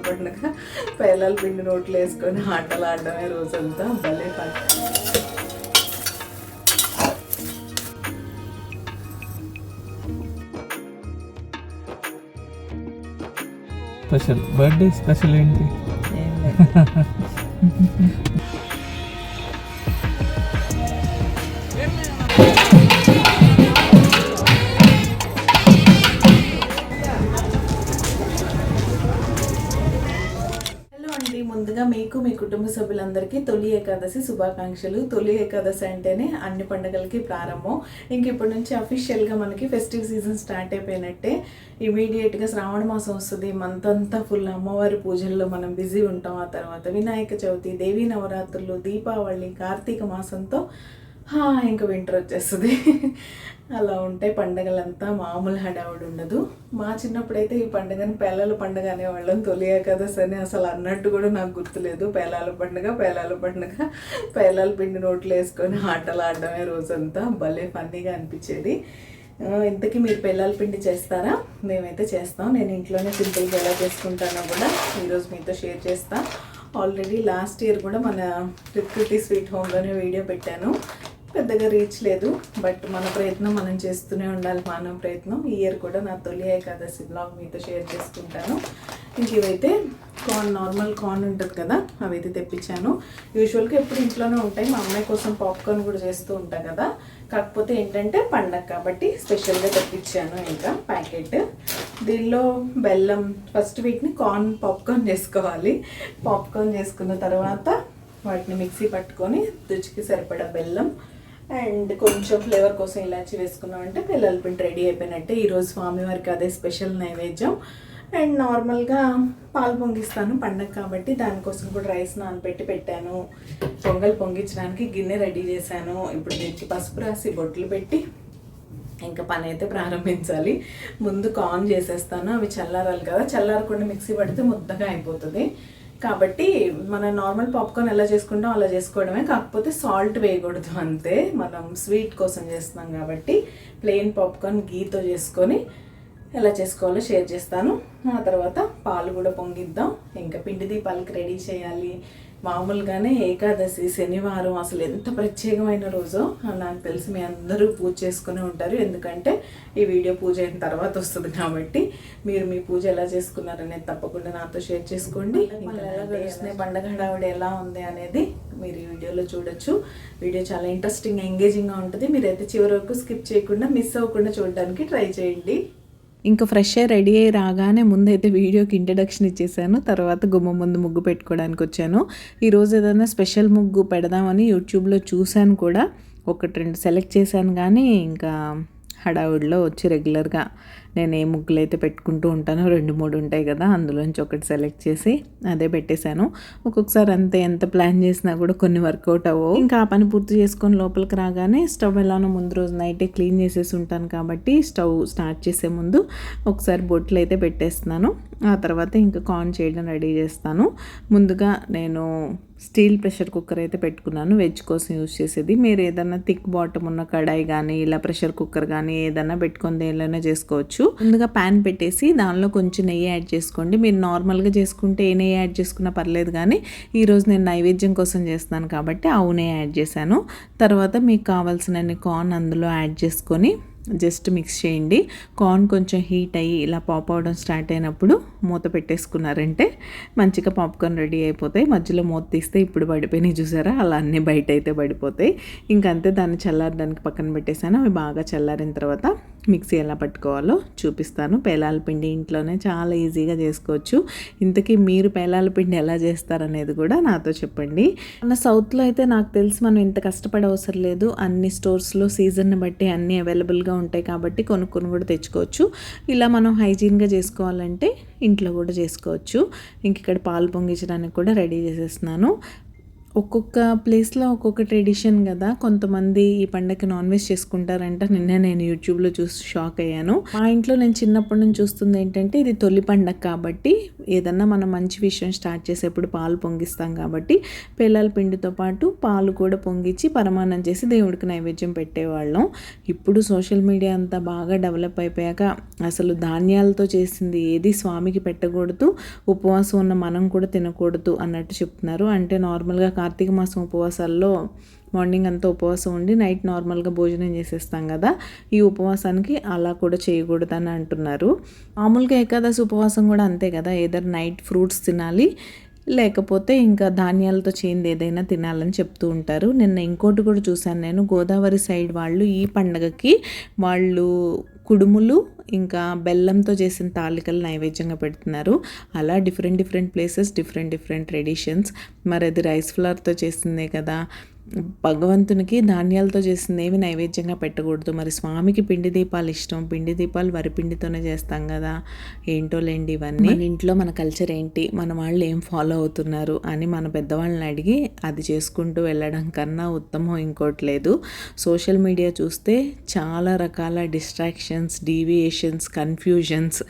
పండుగ పేలాల పిండి నోట్లు వేసుకొని ఆటలు ఆడడమే రోజంతా భలే పని. స్పెషల్ బర్త్డే స్పెషల్ ఏంటి? ముందుగా మీకు మీ కుటుంబ సభ్యులందరికీ తొలి ఏకాదశి శుభాకాంక్షలు. తొలి ఏకాదశి అంటేనే అన్ని పండుగలకి ప్రారంభం. ఇంక ఇప్పటి నుంచి అఫీషియల్గా మనకి ఫెస్టివ్ సీజన్ స్టార్ట్ అయిపోయినట్టే. ఇమీడియట్గా శ్రావణ మాసం వస్తుంది. మంత్ అంతా ఫుల్ అమ్మవారి పూజల్లో మనం బిజీ ఉంటాం. ఆ తర్వాత వినాయక చవితి, దేవీ నవరాత్రులు, దీపావళి, కార్తీక మాసంతో ఇంకా వింటర్ వచ్చేస్తుంది. అలా ఉంటాయి పండుగలంతా. మామూలు హడావుడి ఉండదు. మా చిన్నప్పుడైతే ఈ పండుగని పేలాల పండుగ అనేవాళ్ళం. తొలి ఏకాదశి అని అసలు అన్నట్టు కూడా నాకు గుర్తులేదు. పేలాల పండుగ పేలాల పిండి నోట్లు వేసుకొని ఆటలు ఆడడమే రోజంతా. భలే ఫన్నీగా అనిపించేది. ఇంతకీ మీరు పేలాల పిండి చేస్తారా? మేమైతే చేస్తాం. నేను ఇంట్లోనే సింపుల్గా ఎలా చేసుకుంటానో కూడా ఈరోజు మీతో షేర్ చేస్తాను. ఆల్రెడీ లాస్ట్ ఇయర్ కూడా మన ప్రకృతి స్వీట్ హోమ్లోనే వీడియో పెట్టాను. పెద్దగా రీచ్ లేదు, బట్ మన ప్రయత్నం మనం చేస్తూనే ఉండాలి. మానవ ప్రయత్నం. ఈ ఇయర్ కూడా నా తొలి ఏకాదశి బ్లాగ్ మీతో షేర్ చేసుకుంటాను. ఇంక ఇవైతే నార్మల్ కార్న్ ఉంటుంది కదా, అవైతే తెప్పించాను. యూజువల్గా ఎప్పుడు ఇంట్లోనే ఉంటాయి. మా అమ్మాయి కోసం పాప్కార్న్ కూడా చేస్తూ ఉంటాను కదా. కాకపోతే ఏంటంటే పండగ కాబట్టి స్పెషల్గా తెప్పించాను. ఇంకా ప్యాకెట్. దీనిలో బెల్లం, ఫస్ట్ వీటిని పాప్కార్న్ చేసుకోవాలి. పాప్కార్న్ చేసుకున్న తర్వాత వాటిని మిక్సీ పట్టుకొని రుచికి సరిపడా బెల్లం అండ్ కొంచెం ఫ్లేవర్ కోసం ఇలాచి వేసుకున్నామంటే పిల్లల పిండి రెడీ అయిపోయినట్టే. ఈరోజు స్వామివారికి అదే స్పెషల్ నైవేద్యం. అండ్ నార్మల్గా పాలు పొంగిస్తాను పండగ కాబట్టి. దానికోసం కూడా రైస్ నానబెట్టి పెట్టాను. పొంగల్ పొంగించడానికి గిన్నె రెడీ చేశాను. ఇప్పుడు దీనికి పసుపు రాసి బొట్లు పెట్టి ఇంకా పని అయితే ప్రారంభించాలి. ముందు కార్న్ చేసేస్తాను. అవి చల్లారాలి కదా. చల్లారకుండా మిక్సీ పడితే ముద్దగా అయిపోతుంది. కాబట్టి మనం నార్మల్ పాప్కార్న్ ఎలా చేసుకుంటాం అలా చేసుకోవడమే. కాకపోతే సాల్ట్ వేయకూడదు అంతే. మనం స్వీట్ కోసం చేస్తున్నాం కాబట్టి ప్లెయిన్ పాప్కార్న్ గీతో చేసుకొని ఎలా చేసుకోవాలో షేర్ చేస్తాను. ఆ తర్వాత పాలు కూడా పొంగిద్దాం. ఇంకా పిండి దీపాలకి రెడీ చేయాలి. మామూలుగానే ఏకాదశి శనివారం అసలు ఎంత ప్రత్యేకమైన రోజో నాకు తెలిసి మీ అందరూ పూజ చేసుకునే ఉంటారు. ఎందుకంటే ఈ వీడియో పూజ అయిన తర్వాత వస్తుంది కాబట్టి మీరు మీ పూజ ఎలా చేసుకున్నారనేది తప్పకుండా నాతో షేర్ చేసుకోండి. ఇంకా ఎలా గడుస్తున్నాయి, పండగ హడావుడి ఎలా ఉంది అనేది మీరు ఈ వీడియోలో చూడొచ్చు. వీడియో చాలా ఇంట్రెస్టింగ్, ఎంగేజింగ్గా ఉంటుంది. మీరైతే చివరి వరకు స్కిప్ చేయకుండా, మిస్ అవ్వకుండా చూడడానికి ట్రై చేయండి. ఇంకా ఫ్రెష్ అయ్యి రెడీ అయ్యి రాగానే ముందైతే వీడియోకి ఇంట్రడక్షన్ ఇచ్చేసాను. తర్వాత గుమ్మ ముందు ముగ్గు పెట్టుకోవడానికి వచ్చాను. ఈరోజు ఏదైనా స్పెషల్ ముగ్గు పెడదామని యూట్యూబ్లో చూశాను కూడా. 1-2 సెలెక్ట్ చేశాను కానీ ఇంకా హడావుడిలో వచ్చి రెగ్యులర్గా నేను ఏ ముగ్గులు అయితే పెట్టుకుంటూ ఉంటానో 2-3 ఉంటాయి కదా, అందులోంచి ఒకటి సెలెక్ట్ చేసి అదే పెట్టేశాను. ఒక్కొక్కసారి అంతే, ఎంత ప్లాన్ చేసినా కూడా కొన్ని వర్కౌట్ అవ్వవు. ఇంకా ఆ పని పూర్తి చేసుకొని లోపలికి రాగానే స్టవ్ ఎలానో ముందు రోజు నైటే క్లీన్ చేసేసి ఉంటాను కాబట్టి స్టవ్ స్టార్ట్ చేసే ముందు ఒకసారి బొట్లు అయితే పెట్టేస్తున్నాను. ఆ తర్వాత ఇంకా కార్న్ చేయడం రెడీ చేస్తాను. ముందుగా నేను స్టీల్ ప్రెషర్ కుక్కర్ అయితే పెట్టుకున్నాను, వెజ్ కోసం యూజ్ చేసేది. మీరు ఏదైనా థిక్ బాటమ్ ఉన్న కడాయి కానీ ఇలా ప్రెషర్ కుక్కర్ కానీ ఏదైనా పెట్టుకొని దేనిలోనే చేసుకోవచ్చు. ముందుగా ప్యాన్ పెట్టేసి దానిలో కొంచెం నెయ్యి యాడ్ చేసుకోండి. మీరు నార్మల్గా చేసుకుంటే ఏ నెయ్యి యాడ్ చేసుకున్నా పర్లేదు, కానీ ఈరోజు నేను నైవేద్యం కోసం చేస్తున్నాను కాబట్టి ఆవు నెయ్యి యాడ్ చేశాను. తర్వాత మీకు కావాల్సినన్ని కార్న్ అందులో యాడ్ చేసుకొని జస్ట్ మిక్స్ చేయండి. కార్న్ కొంచెం హీట్ అయ్యి ఇలా పాప్ అవడం స్టార్ట్ అయినప్పుడు మూత పెట్టేసుకున్నారంటే మంచిగా పాప్కార్న్ రెడీ అయిపోతాయి. మధ్యలో మూత తీస్తే ఇప్పుడు పడిపోయినాయి చూసారా, అలా అన్నీ బయట అయితే పడిపోతాయి. ఇంకంతే, దాన్ని చల్లారడానికి పక్కన పెట్టేశాను. అవి బాగా చల్లారిన తర్వాత మిక్సీ ఎలా పట్టుకోవాలో చూపిస్తాను. పేలాల పిండి ఇంట్లోనే చాలా ఈజీగా చేసుకోవచ్చు. ఇంతకీ మీరు పేలాల పిండి ఎలా చేస్తారనేది కూడా నాతో చెప్పండి. మన సౌత్లో అయితే నాకు తెలిసి మనం ఇంత కష్టపడే అవసరం లేదు. అన్ని స్టోర్స్లో సీజన్ని బట్టి అన్నీ అవైలబుల్గా ఉంటాయి కాబట్టి కొనుక్కొని కూడా తెచ్చుకోవచ్చు. ఇలా మనం హైజీన్గా చేసుకోవాలంటే ఇంట్లో కూడా చేసుకోవచ్చు. ఇంక ఇక్కడ పాలు పొంగించడానికి కూడా రెడీ చేసేస్తున్నాను. ఒక్కొక్క ప్లేస్లో ఒక్కొక్క ట్రెడిషన్ కదా. కొంతమంది ఈ పండగకి నాన్ వెజ్ చేసుకుంటారంట. నిన్న నేను యూట్యూబ్లో చూసి షాక్ అయ్యాను. మా ఇంట్లో నేను చిన్నప్పటి నుంచి చూస్తుంది ఏంటంటే, ఇది తొలి పండగ కాబట్టి ఏదన్నా మనం మంచి విషయం స్టార్ట్ చేసేప్పుడు పాలు పొంగిస్తాం కాబట్టి పేలాల పిండితో పాటు పాలు కూడా పొంగించి పరమాన్నం చేసి దేవుడికి నైవేద్యం పెట్టేవాళ్ళం. ఇప్పుడు సోషల్ మీడియా అంతా బాగా డెవలప్ అయిపోయాక అసలు ధాన్యాలతో చేసింది ఏది స్వామికి పెట్టకూడదు, ఉపవాసం ఉన్న మనం కూడా తినకూడదు అన్నట్టు చెప్తున్నారు. అంటే నార్మల్గా కార్తీక మాసం ఉపవాసాల్లో మార్నింగ్ అంతా ఉపవాసం ఉండి నైట్ నార్మల్గా భోజనం చేసేస్తాం కదా, ఈ ఉపవాసానికి అలా కూడా చేయకూడదని అంటున్నారు. మామూలుగా ఏకాదశి ఉపవాసం కూడా అంతే కదా, ఏదర్ నైట్ ఫ్రూట్స్ తినాలి లేకపోతే ఇంకా ధాన్యాలతో చేయింది ఏదైనా తినాలని చెప్తూ ఉంటారు. నిన్న ఇంకోటి కూడా చూశాను నేను, గోదావరి సైడ్ వాళ్ళు ఈ పండగకి వాళ్ళు కుడుములు ఇంకా బెల్లంతో చేసిన తాలికలు నైవేద్యంగా పెడుతున్నారు. అలా డిఫరెంట్ ప్లేసెస్ డిఫరెంట్ ట్రెడిషన్స్. మరి అది రైస్ ఫ్లవర్తో చేసిందే కదా, భగవంతునికి ధాన్యాలతో చేసింది ఏమి నైవేద్యంగా పెట్టకూడదు. మరి స్వామికి పిండి దీపాలు ఇష్టం, పిండి దీపాలు వరిపిండితోనే చేస్తాం కదా. ఏంటో లేండి ఇవన్నీ. మన ఇంట్లో మన కల్చర్ ఏంటి, మన వాళ్ళు ఏం ఫాలో అవుతున్నారు అని మన పెద్దవాళ్ళని అడిగి అది చేసుకుంటూ వెళ్ళడం కన్నా ఉత్తమం ఇంకోటి లేదు. సోషల్ మీడియా చూస్తే చాలా రకాల డిస్ట్రాక్షన్స్, డీవియేషన్స్, కన్ఫ్యూజన్స్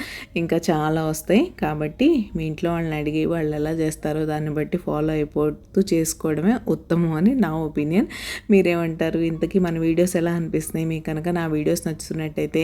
ఇంకా చాలా వస్తాయి. కాబట్టి మీ ఇంట్లో వాళ్ళని అడిగి వాళ్ళు ఎలా చేస్తారో దాన్ని బట్టి ఫాలో అయిపోతూ చేసుకోవడమే ఉత్తమం అని నా ఒపీనియన్. మీరేమంటారు? ఇంతకీ మన వీడియోస్ ఎలా అనిపిస్తున్నాయి? మీకు కనుక నా వీడియోస్ నచ్చుతున్నట్టయితే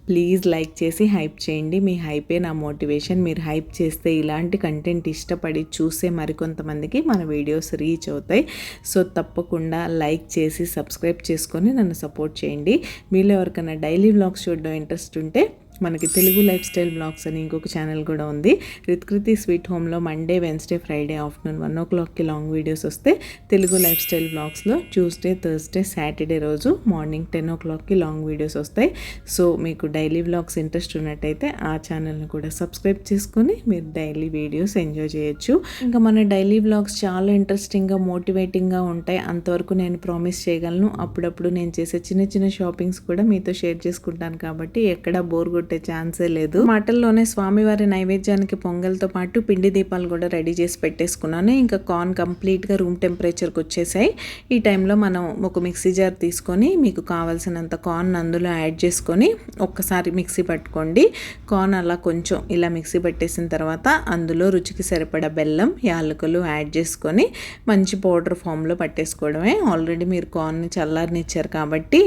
ప్లీజ్ లైక్ చేసి హైప్ చేయండి. మీ హైపే నా మోటివేషన్. మీరు హైప్ చేస్తే ఇలాంటి కంటెంట్ ఇష్టపడి చూసే మరికొంతమందికి మన వీడియోస్ రీచ్ అవుతాయి. సో తప్పకుండా లైక్ చేసి సబ్స్క్రైబ్ చేసుకొని నన్ను సపోర్ట్ చేయండి. మీలో ఎవరికైనా డైలీ వ్లాగ్స్ చూడడం ఇంట్రెస్ట్ ఉంటే మనకి తెలుగు లైఫ్ స్టైల్ బ్లాగ్స్ అని ఇంకొక ఛానల్ కూడా ఉంది. రిత్కృతి స్వీట్ హోమ్లో మండే, వెన్స్డే, ఫ్రైడే ఆఫ్టర్నూన్ 1 o'clockకి లాంగ్ వీడియోస్ వస్తే, తెలుగు లైఫ్ స్టైల్ బ్లాగ్స్లో ట్యూస్డే, థర్స్డే, సాటర్డే రోజు మార్నింగ్ 10 o'clockకి లాంగ్ వీడియోస్ వస్తాయి. సో మీకు డైలీ వ్లాగ్స్ ఇంట్రెస్ట్ ఉన్నట్టయితే ఆ ఛానల్ని కూడా సబ్స్క్రైబ్ చేసుకొని మీరు డైలీ వీడియోస్ ఎంజాయ్ చేయొచ్చు. ఇంకా మన డైలీ వ్లాగ్స్ చాలా ఇంట్రెస్టింగ్గా, మోటివేటింగ్గా ఉంటాయి. అంతవరకు నేను ప్రామిస్ చేయగలను. అప్పుడప్పుడు నేను చేసే చిన్న షాపింగ్స్ కూడా మీతో షేర్ చేసుకుంటాను కాబట్టి ఎక్కడ బోర్ కొట్టే ఛాన్సే లేదు. మాటల్లోనే స్వామివారి నైవేద్యానికి పొంగల్తో పాటు పిండి దీపాలు కూడా రెడీ చేసి పెట్టేసుకున్నాను. ఇంకా కార్న్ కంప్లీట్గా రూమ్ టెంపరేచర్కి వచ్చేసాయి. ఈ టైంలో మనం ఒక మిక్సీ జార్ తీసుకొని మీకు కావాల్సినంత కార్న్ అందులో యాడ్ చేసుకొని ఒక్కసారి మిక్సీ పట్టుకోండి. కార్న్ అలా కొంచెం ఇలా మిక్సీ పట్టేసిన తర్వాత అందులో రుచికి సరిపడా బెల్లం, యాలకులు యాడ్ చేసుకొని మంచి పౌడర్ ఫామ్లో పట్టేసుకోవడమే. ఆల్రెడీ మీరు కార్న్ని చల్లారనిచ్చారు కాబట్టి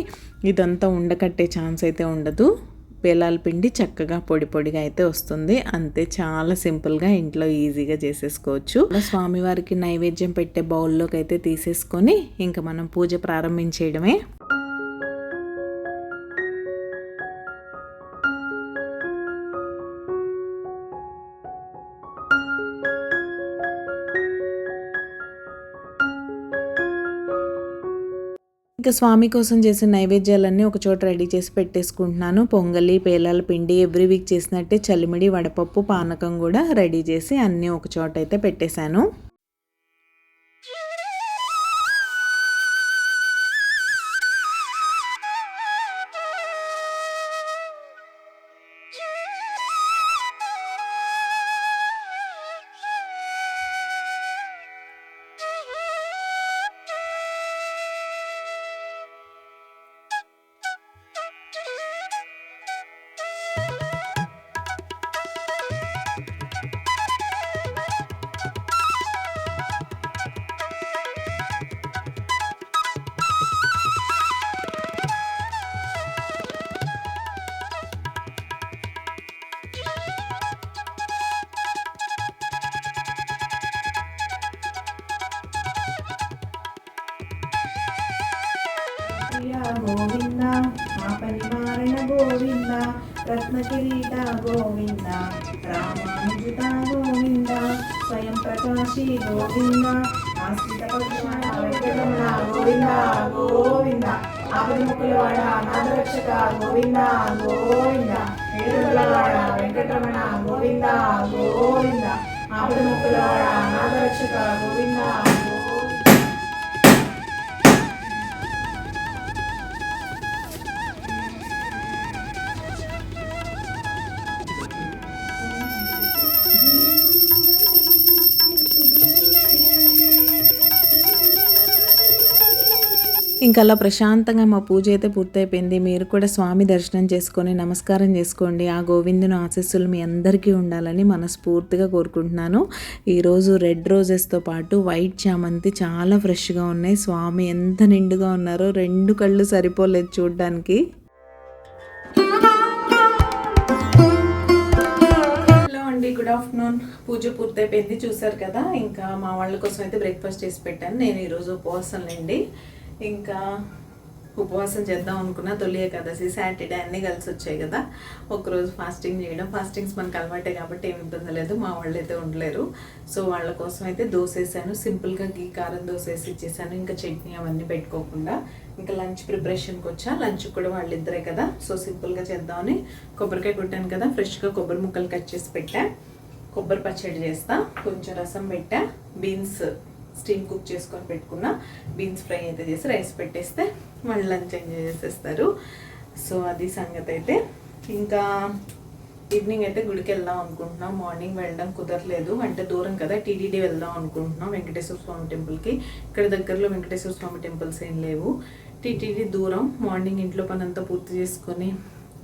ఇదంతా ఉండకట్టే ఛాన్స్ అయితే ఉండదు. పేలాల పిండి చక్కగా పొడిగా అయితే వస్తుంది. అంతే, చాలా సింపుల్గా ఇంట్లో ఈజీగా చేసేసుకోవచ్చు. స్వామివారికి నైవేద్యం పెట్టే బౌల్లోకి అయితే తీసేసుకొని ఇంకా మనం పూజ ప్రారంభించేయడమే. ఇంకా స్వామి కోసం చేసిన నైవేద్యాలన్నీ ఒక చోట రెడీ చేసి పెట్టేసుకుంటున్నాను. పొంగలి, పేలాల పిండి ఎవ్రీ వీక్ చేసినట్టే చలిమిడి, వడపప్పు, పానకం కూడా రెడీ చేసి అన్నీ ఒక చోట అయితే పెట్టేశాను. గోవింద, ఆపనివారణ గోవింద, రత్నకిరీట గోవింద, రామానుజుత గోవింద, స్వయం ప్రకాశి గోవింద, ఆశ్రిత వెంకటరమణ గోవింద గోవింద, ఆపదముక్కులవాడ అనాథరక్షక గోవింద గోవింద, ఏడుగులవాడ వెంకటరమణ గోవింద గోవింద, ఆపదముక్కులవాడ అనాథరక్షక గోవింద. ఇంకా అలా ప్రశాంతంగా మా పూజ అయితే పూర్తయిపోయింది. మీరు కూడా స్వామి దర్శనం చేసుకొని నమస్కారం చేసుకోండి. ఆ గోవిందుని ఆశీస్సులు మీ అందరికీ ఉండాలని మనస్ఫూర్తిగా కోరుకుంటున్నాను. ఈరోజు రెడ్ రోజెస్తో పాటు వైట్ చామంతి చాలా ఫ్రెష్గా ఉన్నాయి. స్వామి ఎంత నిండుగా ఉన్నారో, 2 కళ్ళు సరిపోలేదు చూడ్డానికి. హలో అండి, గుడ్ ఆఫ్టర్నూన్. పూజ పూర్తయిపోయింది, చూసారు కదా. ఇంకా మా వాళ్ళ కోసం అయితే బ్రేక్ఫాస్ట్ చేసి పెట్టాను. నేను ఈరోజు ఉపవాసం లేండి. ఇంకా ఉపవాసం చేద్దాం అనుకున్నా. తొలి ఏకాదశి, సాటర్డే అన్నీ కలిసి వచ్చాయి కదా. ఒకరోజు ఫాస్టింగ్ చేయడం, ఫాస్టింగ్స్ మనకు అలవాటే కాబట్టి ఏమి ఇబ్బంది లేదు. మా వాళ్ళు అయితే ఉండలేరు. సో వాళ్ళ కోసం అయితే దోశ వేసాను. సింపుల్గా గీ కారం దోశ వేసి ఇచ్చేసాను. ఇంకా చట్నీ అవన్నీ పెట్టుకోకుండా. ఇంకా లంచ్ ప్రిపరేషన్కి వచ్చా. లంచ్ కూడా వాళ్ళిద్దరే కదా, సో సింపుల్గా చేద్దామని కొబ్బరికాయ కొట్టాను కదా. ఫ్రెష్గా కొబ్బరి ముక్కలు కట్ చేసి పెట్టా. కొబ్బరి పచ్చడి చేస్తా. కొంచెం రసం పెట్టా. బీన్స్ స్టీమ్ కుక్ చేసుకొని పెట్టుకున్నా. బీన్స్ ఫ్రై అయితే చేసి రైస్ పెట్టేస్తే వాళ్ళు లంచ్ ఎంజాయ్ చేసేస్తారు. సో అది సంగతి అయితే. ఇంకా ఈవినింగ్ అయితే గుడికి వెళ్దాం అనుకుంటున్నాం. మార్నింగ్ వెళ్ళడం కుదరలేదు, అంటే దూరం కదా. టీటీడీ వెళ్దాం అనుకుంటున్నాం, వెంకటేశ్వర స్వామి టెంపుల్కి. ఇక్కడ దగ్గరలో వెంకటేశ్వర స్వామి టెంపుల్స్ ఏం లేవు. టీటీడీ దూరం. మార్నింగ్ ఇంట్లో పని అంతా పూర్తి చేసుకొని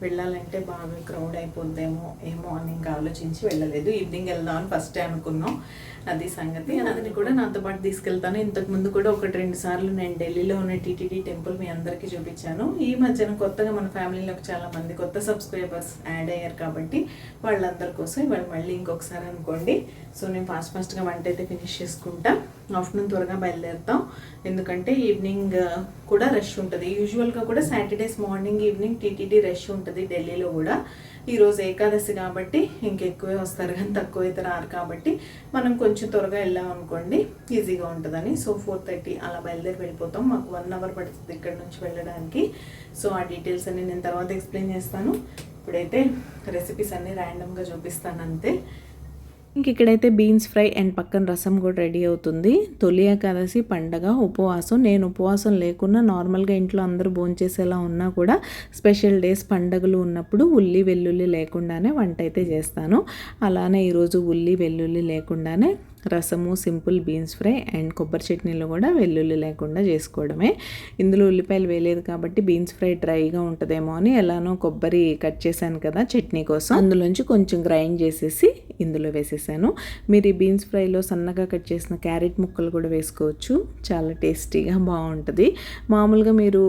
వెళ్ళాలంటే బాగా క్రౌడ్ అయిపోద్దేమో ఏమో అని ఇంకా ఆలోచించి వెళ్ళలేదు. ఈవినింగ్ వెళ్దామని ఫస్టే అనుకున్నాం. అది సంగతి. అతన్ని కూడా నాతో పాటు తీసుకెళ్తాను. ఇంతకుముందు కూడా 1-2 సార్లు నేను ఢిల్లీలో ఉన్న టీటీడీ టెంపుల్ మీ అందరికీ చూపించాను. ఈ మధ్యన కొత్తగా మన ఫ్యామిలీలోకి చాలా మంది కొత్త సబ్స్క్రైబర్స్ యాడ్ అయ్యారు కాబట్టి వాళ్ళందరి కోసం ఇవాళ మళ్ళీ ఇంకొకసారి అనుకోండి. సో నేను ఫాస్ట్గా వంట అయితే ఫినిష్ చేసుకుంటా. ఆఫ్టర్నూన్ త్వరగా బయలుదేరుతాం, ఎందుకంటే ఈవినింగ్ కూడా రష్ ఉంటుంది. యూజువల్గా కూడా Saturdays morning evening TTD rush ఉంటుంది ఢిల్లీలో కూడా. ఈరోజు ఏకాదశి కాబట్టి ఇంకెక్కువే వస్తారు, కానీ తక్కువ అయితే రారు. కాబట్టి మనం కొంచెం త్వరగా వెళ్ళాం అనుకోండి, ఈజీగా ఉంటుందని. సో 4:30 అలా బయలుదేరి వెళ్ళిపోతాం. మాకు 1 అవర్ పడుతుంది ఇక్కడ నుంచి వెళ్ళడానికి. సో ఆ డీటెయిల్స్ అన్ని నేను తర్వాత ఎక్స్ప్లెయిన్ చేస్తాను. ఇప్పుడైతే రెసిపీస్ అన్నీ ర్యాండమ్గా చూపిస్తాను అంతే. ఇంక ఇక్కడైతే బీన్స్ ఫ్రై అండ్ పక్కన రసం కూడా రెడీ అవుతుంది. తొలి ఏకాదశి పండగ, ఉపవాసం. నేను ఉపవాసం లేకున్నా నార్మల్గా ఇంట్లో అందరూ భోంచేసేలా ఉన్నా కూడా స్పెషల్ డేస్ పండగలు ఉన్నప్పుడు ఉల్లి వెల్లుల్లి లేకుండానే వంట అయితే చేస్తాను. అలానే ఈరోజు ఉల్లి వెల్లుల్లి లేకుండానే రసము, సింపుల్ బీన్స్ ఫ్రై అండ్ కొబ్బరి చట్నీలో కూడా వెల్లుల్లి లేకుండా చేసుకోవడమే. ఇందులో ఉల్లిపాయలు వేయలేదు కాబట్టి బీన్స్ ఫ్రై డ్రైగా ఉంటుందేమో అని ఎలానో కొబ్బరి కట్ చేశాను కదా చట్నీ కోసం, అందులోంచి కొంచెం గ్రైండ్ చేసేసి ఇందులో వేసేసాను. మీరు ఈ బీన్స్ ఫ్రైలో సన్నగా కట్ చేసిన క్యారెట్ ముక్కలు కూడా వేసుకోవచ్చు, చాలా టేస్టీగా బాగుంటుంది. మామూలుగా మీరు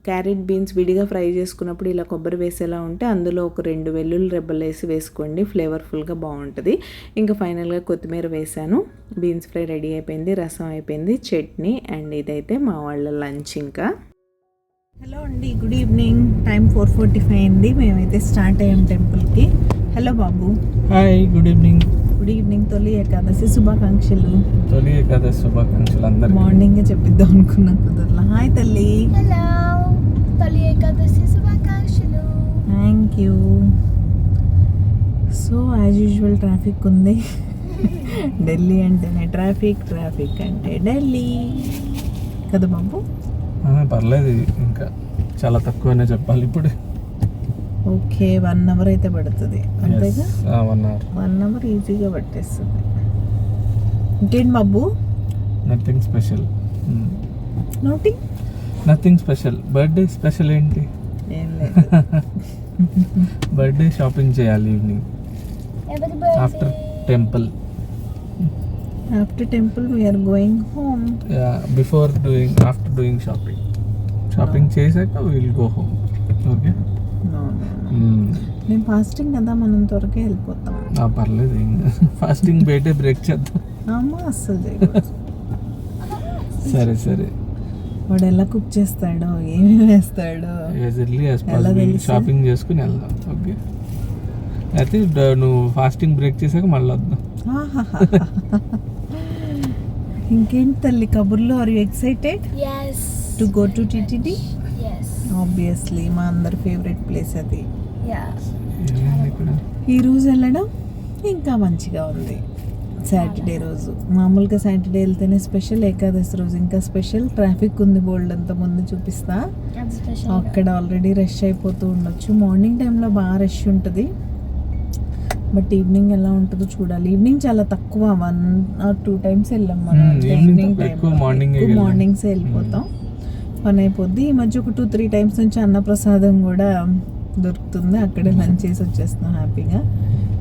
క్యారెట్ బీన్స్ విడిగా ఫ్రై చేసుకున్నప్పుడు ఇలా కొబ్బరి వేసేలా ఉంటే అందులో ఒక 2 వెల్లుల్లి రెబ్బలు వేసి వేసుకోండి, ఫ్లేవర్ఫుల్గా బాగుంటుంది. ఇంకా ఫైనల్గా కొత్తిమీర వేసాను. బీన్స్ ఫ్రై రెడీ అయిపోయింది, రసం అయిపోయింది, చట్నీ అండ్ ఇదైతే మా వాళ్ళ లంచ్. ఇంకా హలో అండి, గుడ్ ఈవినింగ్. టైం 4:45 అయింది. మేమైతే స్టార్ట్ అయ్యాం టెంపుల్కి. హలో బాబు. Hi, good evening. Good evening. తొలి ఏకాదశి శుభాకాంక్షలు. తొలి ఏకాదశి శుభాకాంక్షలు అందరికీ. మార్నింగే చెప్పిద్దాం అనుకున్నా, కుదరలా. హాయ్ తల్లి. హలో, తొలి ఏకాదశి శుభాకాంక్షలు. Thank you. So as usual traffic ఉంది. ఢిల్లీ అంటేనే ట్రాఫిక్, ట్రాఫిక్ అంటే ఢిల్లీ కదా బాబు. పర్లేదు, ఇంకా చాలా తక్కువనే చెప్పాలి ఇప్పుడు. ఓకే, 1 అవర్ అయితే పడుతుంది అంతేగా. 1 అవర్. 1 అవర్ ఈజీగా పట్టేస్తుంది. ఇంకేంటి బాబు? Nothing special. Nothing special. Birthday special ఏంటి? ఏం లేదు. బర్త్డే షాపింగ్ చేయాలి evening after temple. After temple we are going home. After doing shopping చేశాక విల్ గో హోమ్. ఓకే, నేను ఫాస్టింగ్ కదా, మనం త్వరగా వెళ్ళిపోతాం. పర్లేదు, ఫాస్టింగ్ బయటే బ్రేక్ చేద్దాం. అమ్మా అస్సలు చేయకూడదు. సరే. వాడు ఎలా కుక్ చేస్తాడో, ఏమేమి వేస్తాడో షాపింగ్ చేసుకుని వెళ్దాం. ఓకే, అయితే నువ్వు ఫాస్టింగ్ బ్రేక్ చేశాక మళ్ళీ వద్దాం. ఇంకేంటి తల్లి కబుర్లో? Are you excited yes to go to TTD? yes obviously మా అందరి ఫేవరెట్ ప్లేస్ అది. yeah ఈరోజు వెళ్ళడం ఇంకా మంచిగా ఉంది. సాటర్డే రోజు మామూలుగా సాటర్డే వెళ్తేనే స్పెషల్, ఏకాదశి రోజు ఇంకా స్పెషల్. ట్రాఫిక్ ఉంది బోల్డ్, అంత ముందు చూపిస్తా. that's special. అక్కడ ఆల్రెడీ రష్ అయిపోతూ ఉండొచ్చు. మార్నింగ్ టైంలో బాగా రష్ ఉంటుంది, బట్ ఈవినింగ్ ఎలా ఉంటుందో చూడాలి. ఈవినింగ్ చాలా తక్కువ, 1 or 2 times వెళ్ళాం మనం. ఈవినింగ్ టైం మార్నింగ్సే వెళ్ళిపోతాం. పని అయిపోద్ది. ఈ మధ్య ఒక 2-3 టైమ్స్ నుంచి అన్నప్రసాదం కూడా దొరుకుతుంది, అక్కడే లంచ్ చేసి వచ్చేస్తున్నాం హ్యాపీగా.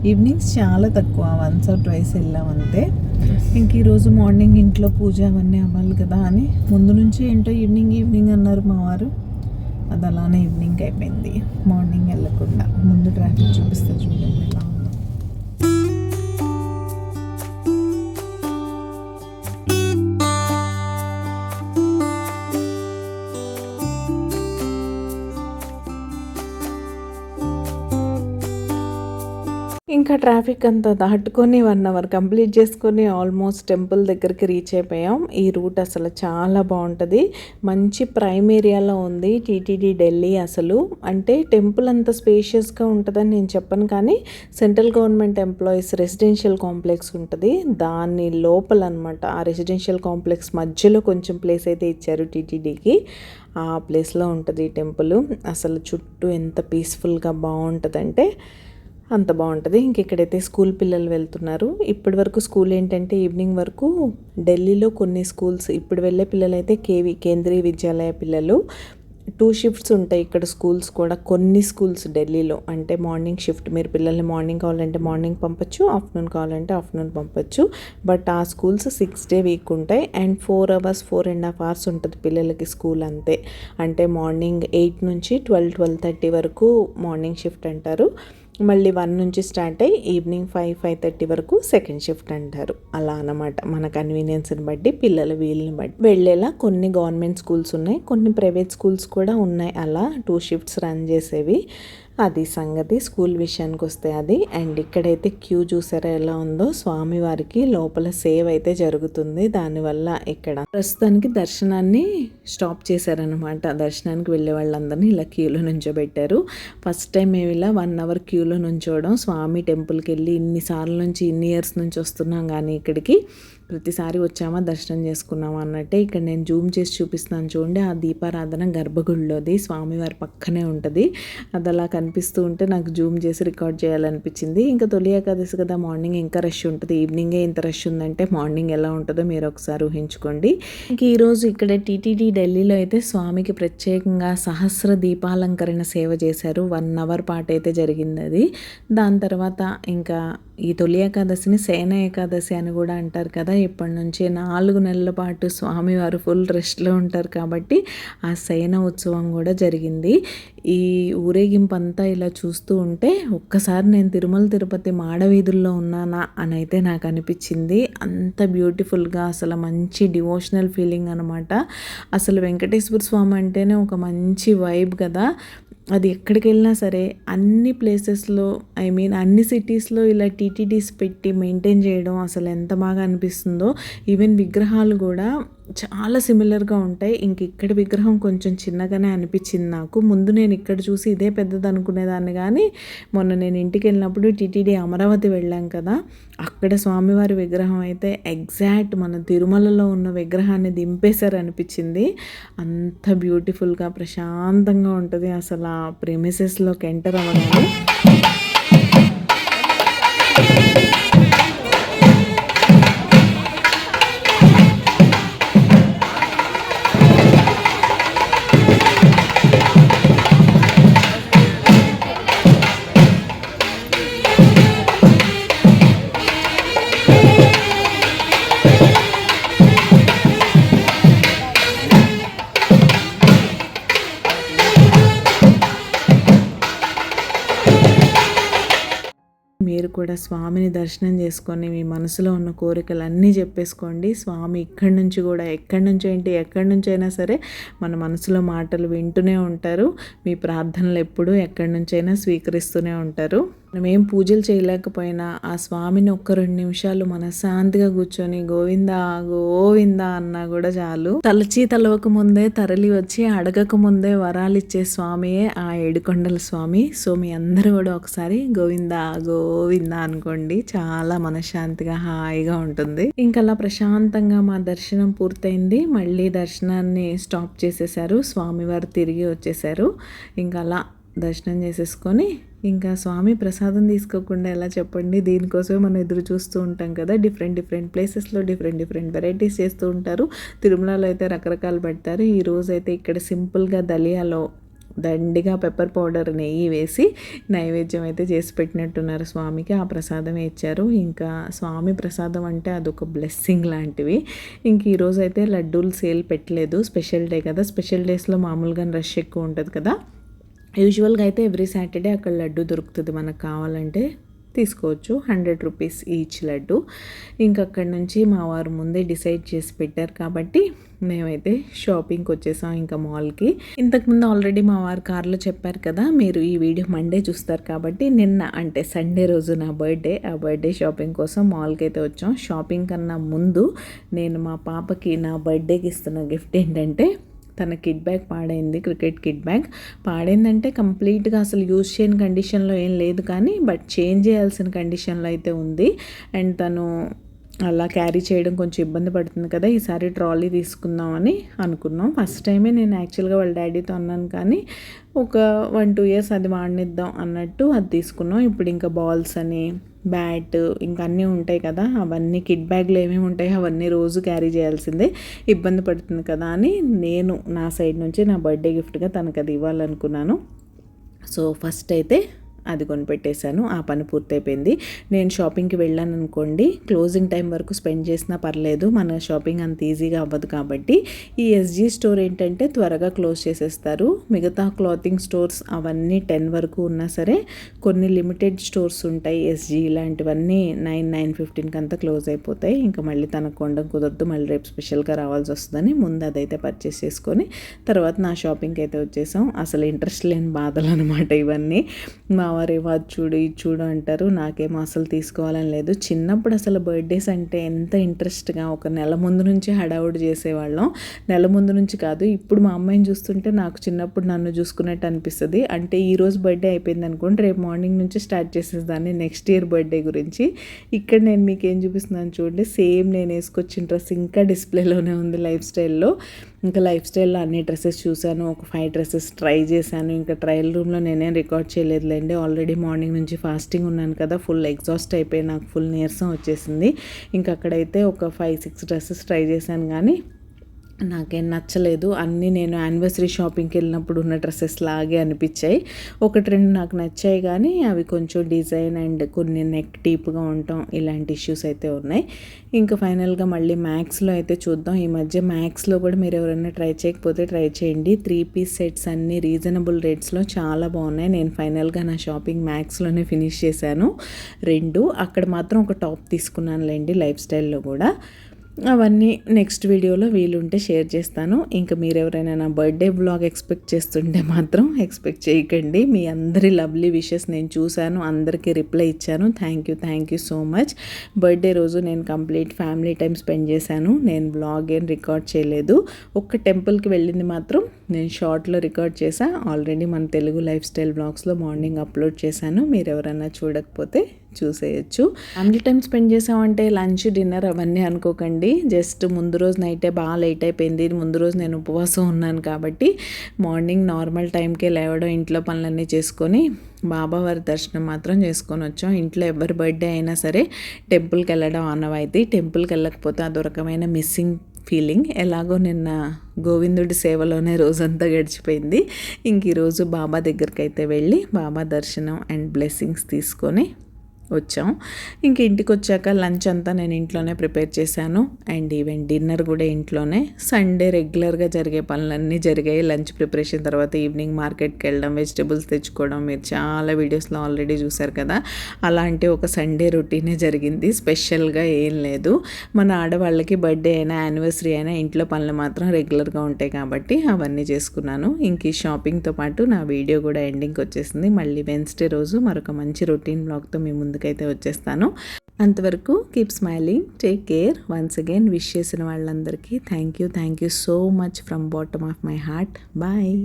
ఈవినింగ్స్ చాలా తక్కువ, 1 or 2 వెళ్ళాం అంతే. ఇంక ఈరోజు మార్నింగ్ ఇంట్లో పూజ అవన్నీ అవ్వాలి కదా అని ముందు నుంచి ఏంటో ఈవినింగ్ అన్నారు మా వారు. అది అలానే ఈవినింగ్ అయిపోయింది, మార్నింగ్ వెళ్ళకుండా. ముందు ట్రాఫిక్ చూపిస్తే చూడండి ఎలా ఉందో. ఇంకా ట్రాఫిక్ అంతా దాటుకొని 1 hour కంప్లీట్ చేసుకొని ఆల్మోస్ట్ టెంపుల్ దగ్గరికి రీచ్ అయిపోయాం. ఈ రూట్ అసలు చాలా బాగుంటుంది, మంచి ప్రైమ్ ఏరియాలో ఉంది టీటీడీ ఢిల్లీ. అసలు అంటే టెంపుల్ అంత స్పేషియస్గా ఉంటుందని నేను చెప్పను, కానీ central government employees residential complex ఉంటుంది, దాని లోపల అనమాట. ఆ రెసిడెన్షియల్ కాంప్లెక్స్ మధ్యలో కొంచెం ప్లేస్ అయితే ఇచ్చారు టీటీడీకి, ఆ ప్లేస్లో ఉంటుంది ఈ టెంపుల్. అసలు చుట్టూ ఎంత పీస్ఫుల్గా బాగుంటుందంటే అంత బాగుంటుంది. ఇంక ఇక్కడైతే స్కూల్ పిల్లలు వెళ్తున్నారు. ఇప్పటి వరకు స్కూల్ ఏంటంటే ఈవినింగ్ వరకు ఢిల్లీలో కొన్ని స్కూల్స్, ఇప్పుడు వెళ్ళే పిల్లలైతే కేంద్రీయ విద్యాలయ పిల్లలు. 2 shifts ఉంటాయి ఇక్కడ స్కూల్స్ కూడా. కొన్ని స్కూల్స్ ఢిల్లీలో అంటే మార్నింగ్ షిఫ్ట్, మీరు పిల్లల్ని మార్నింగ్ కావాలంటే మార్నింగ్ పంపొచ్చు, ఆఫ్టర్నూన్ కావాలంటే ఆఫ్టర్నూన్ పంపొచ్చు. బట్ ఆ స్కూల్స్ 6-day వీక్ ఉంటాయి అండ్ 4 hours 4.5 hours ఉంటుంది పిల్లలకి స్కూల్ అంతే. అంటే మార్నింగ్ 8 నుంచి 12-12:30 వరకు మార్నింగ్ షిఫ్ట్ అంటారు, మళ్ళీ 1 నుంచి స్టార్ట్ అయ్యి ఈవినింగ్ 5-5:30 వరకు సెకండ్ షిఫ్ట్ అంటారు. అలా అన్నమాట, మన కన్వీనియన్స్ని బట్టి పిల్లల వీళ్ళని బట్టి వెళ్ళేలా కొన్ని గవర్నమెంట్ స్కూల్స్ ఉన్నాయి, కొన్ని ప్రైవేట్ స్కూల్స్ కూడా ఉన్నాయి, అలా 2 shifts రన్ చేసేవి. అది సంగతి. స్కూల్ విషయానికి వస్తే అది. అండ్ ఇక్కడైతే క్యూ చూసారా ఎలా ఉందో, స్వామివారికి లోపల సేవ్ అయితే జరుగుతుంది. దానివల్ల ఇక్కడ ప్రస్తుతానికి దర్శనాన్ని స్టాప్ చేశారనమాట. దర్శనానికి వెళ్ళే వాళ్ళందరినీ ఇలా క్యూలో నుంచోబెట్టారు. ఫస్ట్ టైం మేము ఇలా 1 hour క్యూలో నుంచోవడం. స్వామి టెంపుల్కి వెళ్ళి ఇన్నిసార్లు నుంచి, ఇన్ని ఇయర్స్ నుంచి వస్తున్నాం, కానీ ఇక్కడికి ప్రతిసారి వచ్చామా దర్శనం చేసుకున్నామా అన్నట్టే. ఇక్కడ నేను జూమ్ చేసి చూపిస్తున్నాను చూడండి, ఆ దీపారాధన గర్భగుడిలోది, స్వామివారి పక్కనే ఉంటుంది. అది అలా కనిపిస్తూ ఉంటే నాకు జూమ్ చేసి రికార్డ్ చేయాలనిపించింది. ఇంకా తొలి ఏకాదశి కదా, మార్నింగ్ ఇంకా రష్ ఉంటుంది. ఈవినింగే ఇంత రష్ ఉందంటే మార్నింగ్ ఎలా ఉంటుందో మీరు ఒకసారి ఊహించుకోండి. ఇంక ఈరోజు ఇక్కడ టీటీడీ ఢిల్లీలో అయితే స్వామికి ప్రత్యేకంగా సహస్ర దీపాలంకరణ సేవ చేశారు. 1 hour పాటు అయితే జరిగింది అది. దాని తర్వాత ఇంకా ఈ తొలి ఏకాదశిని శయన ఏకాదశి అని కూడా అంటారు కదా. ఇప్పటి నుంచి 4 నెలల పాటు స్వామివారు ఫుల్ రెస్ట్లో ఉంటారు కాబట్టి ఆ శయన ఉత్సవం కూడా జరిగింది. ఈ ఊరేగింపు అంతా ఇలా చూస్తూ ఉంటే ఒక్కసారి నేను తిరుపతి మాడవీధుల్లో ఉన్నానా అని అయితే నాకు అనిపించింది. అంత బ్యూటిఫుల్గా, అసలు మంచి డివోషనల్ ఫీలింగ్ అనమాట. అసలు వెంకటేశ్వర స్వామి అంటేనే ఒక మంచి వైబ్ కదా. అది ఎక్కడికి వెళ్ళినా సరే అన్ని ప్లేసెస్లో, అన్ని సిటీస్లో ఇలా టీటీడీస్ పెట్టి మెయింటైన్ చేయడం అసలు ఎంత బాగా అనిపిస్తుందో. ఈవెన్ విగ్రహాలు కూడా చాలా సిమిలర్గా ఉంటాయి. ఇంక ఇక్కడ విగ్రహం కొంచెం చిన్నగానే అనిపించింది నాకు. ముందు నేను ఇక్కడ చూసి ఇదే పెద్దది అనుకునేదాన్ని, కానీ మొన్న నేను ఇంటికి వెళ్ళినప్పుడు టీటీడీ అమరావతి వెళ్ళాం కదా, అక్కడ స్వామివారి విగ్రహం అయితే ఎగ్జాక్ట్ మన తిరుమలలో ఉన్న విగ్రహాన్ని దింపేశారు అనిపించింది. అంత బ్యూటిఫుల్గా ప్రశాంతంగా ఉంటుంది అసలు ఆ ప్రెమిసెస్లోకి ఎంటర్ అవ్వగానే. మీరు కూడా స్వామిని దర్శనం చేసుకొని మీ మనసులో ఉన్న కోరికలన్నీ చెప్పేసుకోండి. స్వామి ఇక్కడి నుంచి కూడా ఎక్కడి నుంచి అయినా సరే మన మనసులో మాటలు వింటూనే ఉంటారు. మీ ప్రార్థనలు ఎప్పుడూ ఎక్కడి నుంచైనా స్వీకరిస్తూనే ఉంటారు. మనం ఏం పూజలు చేయలేకపోయినా ఆ స్వామిని ఒక్క 2 నిమిషాలు మనశ్శాంతిగా కూర్చొని గోవిందా గోవిందా అన్నా కూడా చాలు. తలవక ముందే తరలి వచ్చి అడగక ముందే వరాలు ఇచ్చే స్వామియే ఆ ఏడుకొండల స్వామి. సో మీ అందరూ కూడా ఒకసారి గోవిందా గోవిందా అనుకోండి, చాలా మనశ్శాంతిగా హాయిగా ఉంటుంది. ఇంకా అలా ప్రశాంతంగా మా దర్శనం పూర్తయింది. మళ్ళీ దర్శనాన్ని స్టాప్ చేసేసారు, స్వామివారు తిరిగి వచ్చేసారు. ఇంకా అలా దర్శనం చేసేసుకొని ఇంకా స్వామి ప్రసాదం తీసుకోకుండా ఎలా చెప్పండి, దీనికోసమే మనం ఎదురు చూస్తూ ఉంటాం కదా. డిఫరెంట్ ప్లేసెస్లో డిఫరెంట్ వెరైటీస్ చేస్తూ ఉంటారు. తిరుమలలో అయితే రకరకాలు పెడతారు. ఈరోజు అయితే ఇక్కడ సింపుల్గా దలియాలో దండిగా పెప్పర్ పౌడర్ నెయ్యి వేసి నైవేద్యం అయితే చేసి పెట్టినట్టున్నారు స్వామికి. ఆ ప్రసాదమే ఇచ్చారు. ఇంకా స్వామి ప్రసాదం అంటే అదొక బ్లెస్సింగ్ లాంటివి. ఇంక ఈరోజు అయితే లడ్డూలు సేల్ పెట్టలేదు, స్పెషల్ డే కదా. స్పెషల్ డేస్లో మామూలుగా రష్ ఎక్కువ ఉంటుంది కదా. యూజువల్గా అయితే ఎవ్రీ సాటర్డే అక్కడ లడ్డు దొరుకుతుంది, మనకు కావాలంటే తీసుకోవచ్చు. 100 రూపీస్ ఈచ్ లడ్డు. ఇంక అక్కడి నుంచి మా వారు ముందే డిసైడ్ చేసి పెట్టారు కాబట్టి మేమైతే షాపింగ్కి వచ్చేసాం ఇంకా మాల్కి. ఇంతకుముందు ఆల్రెడీ మా వారు కార్లో చెప్పారు కదా, మీరు ఈ వీడియో మండే చూస్తారు కాబట్టి నిన్న అంటే సండే రోజు నా బర్త్డే, ఆ బర్త్డే షాపింగ్ కోసం మాల్కి అయితే వచ్చాం. షాపింగ్ కన్నా ముందు నేను మా పాపకి నా బర్త్డేకి ఇస్తున్న గిఫ్ట్ ఏంటంటే, తన కిట్ బ్యాగ్ పాడైంది, క్రికెట్ కిట్ బ్యాగ్ పాడైందంటే కంప్లీట్గా అసలు యూజ్ చేయని కండిషన్లో ఏం లేదు, కానీ బట్ చేంజ్ చేయాల్సిన కండిషన్లో అయితే ఉంది. అండ్ తను అలా క్యారీ చేయడం కొంచెం ఇబ్బంది పడుతుంది కదా, ఈసారి ట్రాలీ తీసుకుందామని అనుకున్నాం. ఫస్ట్ టైమే నేను యాక్చువల్గా వాళ్ళ డాడీతో అన్నాను, కానీ ఒక 1-2 ఇయర్స్ అది వాడినిద్దాం అన్నట్టు అది తీసుకున్నాం. ఇప్పుడు ఇంకా బాల్స్ అని బ్యాట్ ఇంకా అన్నీ ఉంటాయి కదా, అవన్నీ కిట్ బ్యాగ్లో ఏమేమి ఉంటాయో అవన్నీ రోజు క్యారీ చేయాల్సిందే, ఇబ్బంది పడుతుంది కదా అని నేను నా సైడ్ నుంచి నా బర్త్డే గిఫ్ట్గా తనకు అది ఇవ్వాలనుకున్నాను. సో ఫస్ట్ అయితే అది కొనిపెట్టేశాను. ఆ పని పూర్తయిపోయింది. నేను షాపింగ్కి వెళ్ళాను అనుకోండి, క్లోజింగ్ టైం వరకు స్పెండ్ చేసినా పర్లేదు, మన షాపింగ్ అంత ఈజీగా అవ్వదు కాబట్టి. ఈ SG స్టోర్ ఏంటంటే త్వరగా క్లోజ్ చేసేస్తారు. మిగతా క్లాతింగ్ స్టోర్స్ అవన్నీ 10 వరకు ఉన్నా సరే, కొన్ని లిమిటెడ్ స్టోర్స్ ఉంటాయి SG ఇలాంటివన్నీ 9-9:15 అంతా క్లోజ్ అయిపోతాయి. ఇంకా మళ్ళీ తనకు కొనడం కుదరదు, మళ్ళీ రేపు స్పెషల్గా రావాల్సి వస్తుందని ముందు అదైతే పర్చేస్ చేసుకొని తర్వాత నా షాపింగ్కి అయితే వచ్చేసాం. అసలు ఇంట్రెస్ట్ లేని బాధలు అనమాట ఇవన్నీ. మా వారేమో అది చూడు ఇది చూడు అంటారు, నాకేమో అసలు తీసుకోవాలని లేదు. చిన్నప్పుడు అసలు బర్త్డేస్ అంటే ఎంత ఇంట్రెస్ట్గా ఒక నెల ముందు నుంచి హడావుడి చేసేవాళ్ళం. నెల ముందు నుంచి కాదు, ఇప్పుడు మా అమ్మాయిని చూస్తుంటే నాకు చిన్నప్పుడు నన్ను చూసుకున్నట్టు అనిపిస్తుంది. అంటే ఈరోజు బర్త్డే అయిపోయింది అనుకోండి, రేపు మార్నింగ్ నుంచి స్టార్ట్ చేసేదాన్ని నెక్స్ట్ ఇయర్ బర్త్డే గురించి. ఇక్కడ నేను మీకు ఏం చూపిస్తున్నాను చూడండి, సేమ్ నేను వేసుకొచ్చిన డ్రెస్ ఇంకా డిస్ప్లేలోనే ఉంది లైఫ్ స్టైల్లో. ఇంకా లైఫ్ స్టైల్లో అన్ని డ్రెస్సెస్ చూశాను, ఒక 5 డ్రెస్సెస్ ట్రై చేశాను. ఇంకా ట్రయల్ రూమ్లో నేనేం రికార్డ్ చేయలేదులేండి, ఆల్రెడీ మార్నింగ్ నుంచి ఫాస్టింగ్ ఉన్నాను కదా, ఫుల్ ఎగ్జాస్ట్ అయిపోయి నాకు ఫుల్ నీరసం వచ్చేసింది. ఇంకా అక్కడైతే ఒక 5-6 డ్రెస్సెస్ ట్రై చేశాను, కానీ నాకేం నచ్చలేదు. అన్నీ నేను యానివర్సరీ షాపింగ్కి వెళ్ళినప్పుడు ఉన్న డ్రెస్సెస్ లాగే అనిపించాయి. 1-2 నాకు నచ్చాయి, కానీ అవి కొంచెం డిజైన్ అండ్ కొన్ని నెక్ డీప్గా ఉండటం ఇలాంటి ఇష్యూస్ అయితే ఉన్నాయి. ఇంకా ఫైనల్గా మళ్ళీ మ్యాక్స్లో అయితే చూద్దాం. ఈ మధ్య మ్యాక్స్లో కూడా మీరు ఎవరైనా ట్రై చేయకపోతే ట్రై చేయండి. 3 పీస్ సెట్స్ అన్నీ రీజనబుల్ రేట్స్లో చాలా బాగున్నాయి. నేను ఫైనల్గా నా షాపింగ్ మ్యాక్స్లోనే ఫినిష్ చేశాను 2. అక్కడ మాత్రం ఒక టాప్ తీసుకున్నానులేండి లైఫ్ స్టైల్లో కూడా. అవన్నీ నెక్స్ట్ వీడియోలో వీలుంటే షేర్ చేస్తాను. ఇంకా మీరు ఎవరైనా నా బర్త్డే వ్లాగ్ ఎక్స్పెక్ట్ చేస్తుంటే మాత్రం ఎక్స్పెక్ట్ చేయకండి. మీ అందరి లవ్లీ విషెస్ నేను చూశాను, అందరికీ రిప్లై ఇచ్చాను. Thank you so much. Birthday రోజు నేను కంప్లీట్ ఫ్యామిలీ టైం స్పెండ్ చేశాను. నేను వ్లాగ్ ఏం రికార్డ్ చేయలేదు. ఒక్క టెంపుల్కి వెళ్ళింది మాత్రం నేను షార్ట్లో రికార్డ్ చేశాను. ఆల్రెడీ మన తెలుగు లైఫ్ స్టైల్ వ్లాగ్స్లో మార్నింగ్ అప్లోడ్ చేశాను, మీరు ఎవరైనా చూడకపోతే చూసేయచ్చు. ఫ్యామిలీ టైం స్పెండ్ చేసామంటే లంచ్ డిన్నర్ అవన్నీ అనుకోకండి. జస్ట్ ముందు రోజు నైటే బాగా లేట్ అయిపోయింది. ముందు రోజు నేను ఉపవాసం ఉన్నాను కాబట్టి మార్నింగ్ నార్మల్ టైంకే లేవడం, ఇంట్లో పనులన్నీ చేసుకొని బాబావారి దర్శనం మాత్రం చేసుకొని వచ్చాం. ఇంట్లో ఎవరి బర్త్డే అయినా సరే టెంపుల్కి వెళ్ళడం ఆనవాయితీ. టెంపుల్కి వెళ్ళకపోతే అదొక రకమైన మిస్సింగ్ ఫీలింగ్. ఎలాగో నిన్న గోవిందుడి సేవలోనే రోజంతా గడిచిపోయింది. ఇంక ఈరోజు బాబా దగ్గరికి అయితే వెళ్ళి బాబా దర్శనం అండ్ బ్లెస్సింగ్స్ తీసుకొని వచ్చాం. ఇంక ఇంటికి వచ్చాక లంచ్ అంతా నేను ఇంట్లోనే ప్రిపేర్ చేశాను అండ్ ఈవెన్ డిన్నర్ కూడా ఇంట్లోనే. సండే రెగ్యులర్గా జరిగే పనులన్నీ జరిగాయి. లంచ్ ప్రిపరేషన్ తర్వాత ఈవినింగ్ మార్కెట్కి వెళ్ళడం, వెజిటబుల్స్ తెచ్చుకోవడం, మీరు చాలా వీడియోస్లో ఆల్రెడీ చూసారు కదా. అలాంటి ఒక సండే రొటీనే జరిగింది, స్పెషల్గా ఏం లేదు. మన ఆడవాళ్ళకి బర్త్డే అయినా యానివర్సరీ అయినా ఇంట్లో పనులు మాత్రం రెగ్యులర్గా ఉంటాయి కాబట్టి అవన్నీ చేసుకున్నాను. ఇంక ఈ షాపింగ్తో పాటు నా వీడియో కూడా ఎండింగ్కి వచ్చేసింది. మళ్ళీ వెన్స్డే రోజు మరొక మంచి రొటీన్ బ్లాగ్తో మీ ముందుకైతే వచ్చేస్తాను. అంతవరకు keep smiling, take care. Once again wish చేసిన వాళ్ళందరికీ thank you so much from bottom of my heart. Bye.